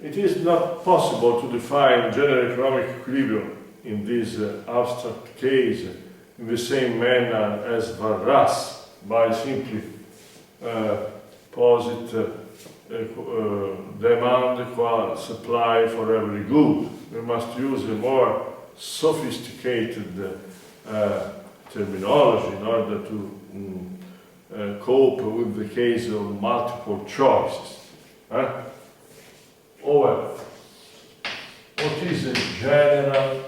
it is not possible to define general economic equilibrium in this abstract case in the same manner as Varras by simply posit demand equal supply for every good. We must use a more sophisticated terminology in order to cope with the case of multiple choices. However, what is a general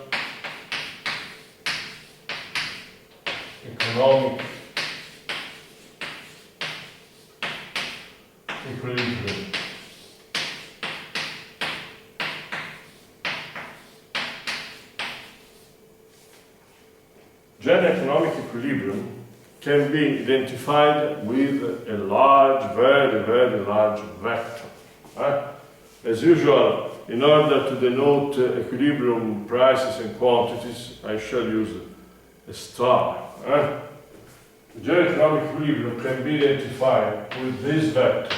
economic equilibrium? General economic equilibrium can be identified with a large, very, very large vector. As usual, in order to denote equilibrium prices and quantities, I shall use a star. The general economic equilibrium can be identified with this vector.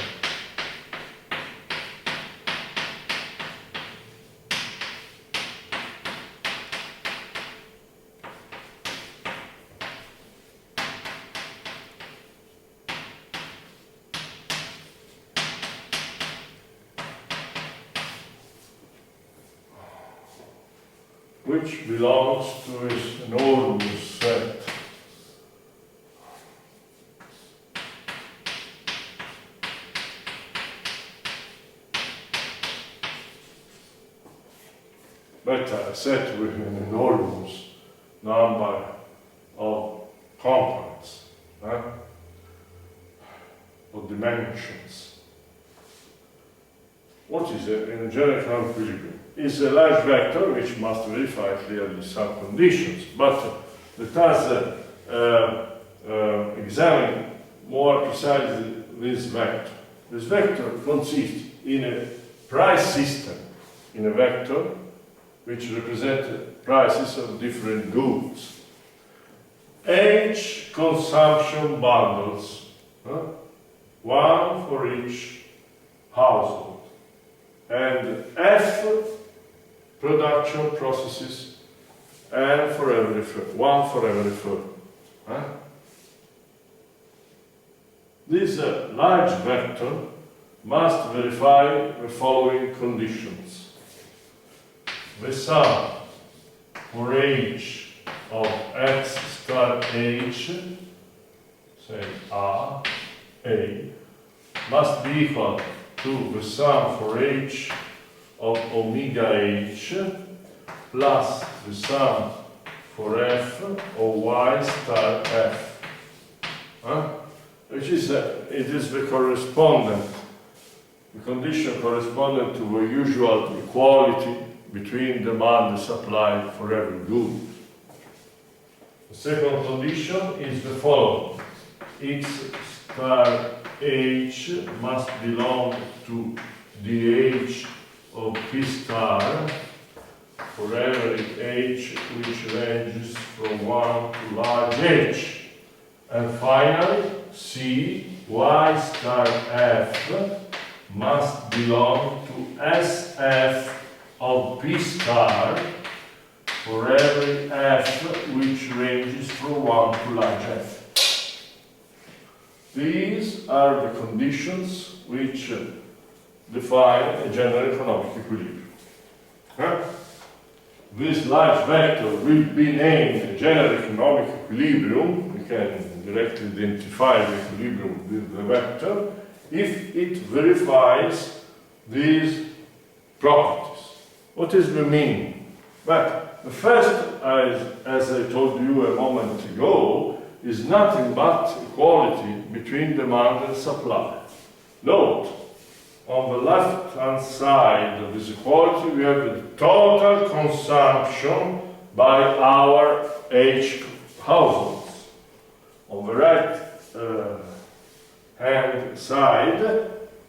Which belongs to this enormous set a set with an enormous number of components, of dimensions. What is it in a general economic equilibrium? Is a large vector which must verify clearly some conditions, but let us examine more precisely this vector. This vector consists in a price system, in a vector which represents prices of different goods. H consumption bundles, one for each household, and F production processes, and for every firm, one for every firm. This large vector must verify the following conditions. The sum for H of X star H, say A, must be equal to the sum for H of omega H plus the sum for F of Y star F. Which is, it is the correspondent, the condition correspondent to the usual equality between demand and supply for every good. The second condition is the following. X star H must belong to dH of P star for every H which ranges from 1 to large H. And finally, C, Y star F must belong to SF of P star for every F which ranges from 1 to large F. These are the conditions which define a general economic equilibrium. This large vector will be named a general economic equilibrium. We can directly identify the equilibrium with the vector if it verifies these properties. What is the meaning? But the first, as I told you a moment ago, is nothing but equality between demand and supply. Note, on the left-hand side of this equality, we have the total consumption by our H households. On the right-hand side,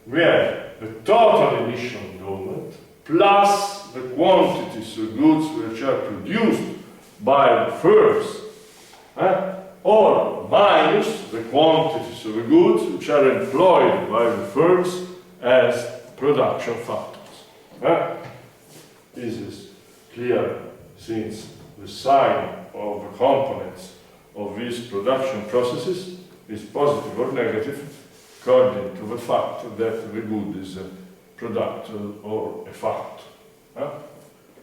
we have the total initial endowment plus the quantities of goods which are produced by the firms, or minus the quantities of the goods which are employed by the firms as production factors. This is clear since the sign of the components of these production processes is positive or negative according to the fact that the good is a product or a fact.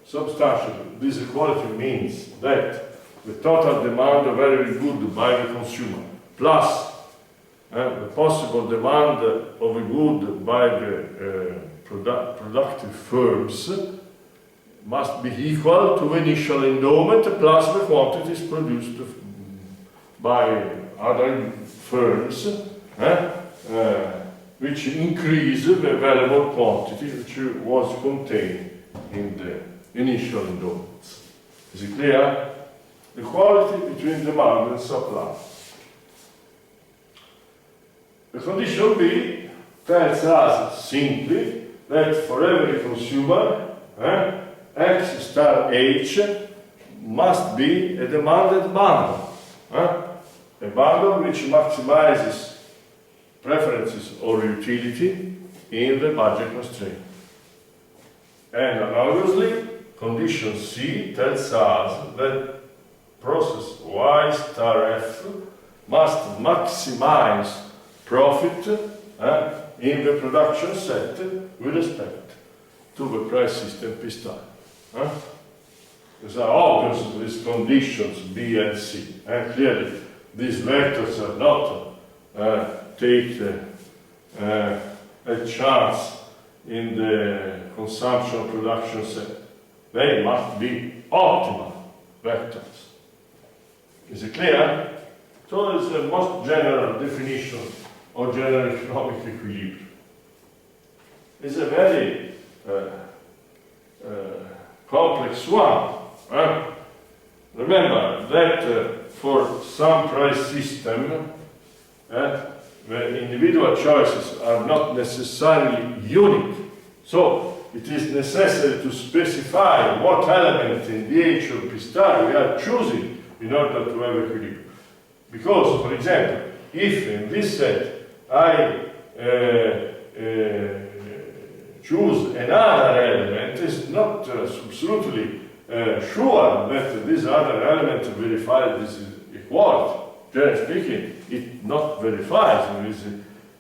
Substantially, this equality means that the total demand of every good by the consumer plus the possible demand of a good by the productive firms must be equal to the initial endowment plus the quantities produced by other firms, which increase the available quantity which was contained in the initial endowments. Is it clear? Equality between demand and supply. The condition B tells us simply that for every consumer, X star H must be a demanded bundle. A bundle which maximizes preferences or utility in the budget constraint. And analogously, condition C tells us that process Y star F must maximize profit in the production set with respect to the price system P star. These are obvious, these conditions B and C. Clearly, these vectors are not take a chance in the consumption production set. They must be optimal vectors. Is it clear? So it's the most general definition of general economic equilibrium. It's a very complex one. Remember that for some price system, the individual choices are not necessarily unique. So it is necessary to specify what element in the H of P star we are choosing in order to have equilibrium. Because, for example, if in this set I choose another element, it's not absolutely sure that this other element verifies this equality. Generally speaking, it not verifies,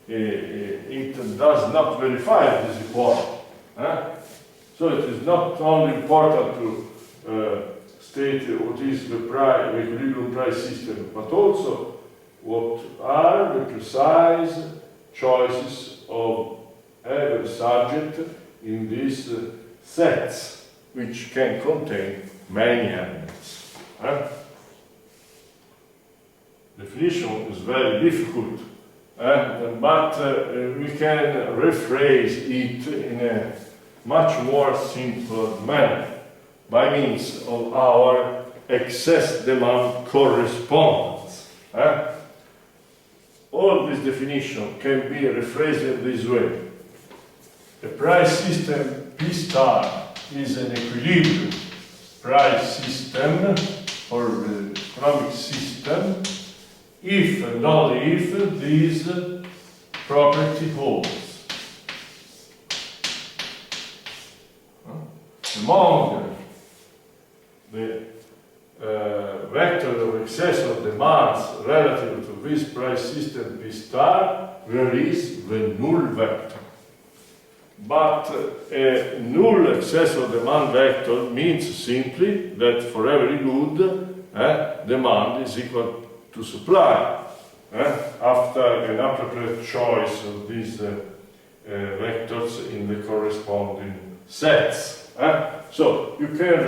it does not verify this equality. So it is not only important to state what is the equilibrium price system, but also what are the precise choices of every subject in these sets, which can contain many elements. Definition is very difficult, but we can rephrase it in a much more simple manner by means of our excess demand correspondence. All this definition can be rephrased in this way. The price system P star is an equilibrium price system or the economic system if and only if this property holds. Among the vector of excess of demands relative to this price system P star, there is the null vector. But a null excess of demand vector means simply that for every good, demand is equal to supply after an appropriate choice of these vectors in the corresponding sets. So you can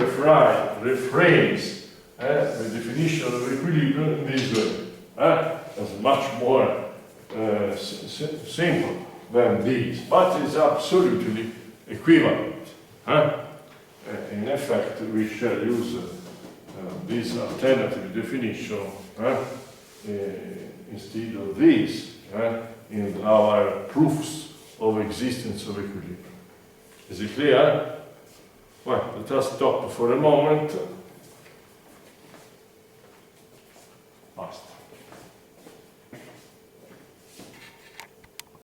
rephrase the definition of equilibrium in this way. It's much more simple than this, but it's absolutely equivalent. In effect, we shall use this alternative definition instead of this in our proofs of existence of equilibrium. Is it clear? Well, let us stop for a moment.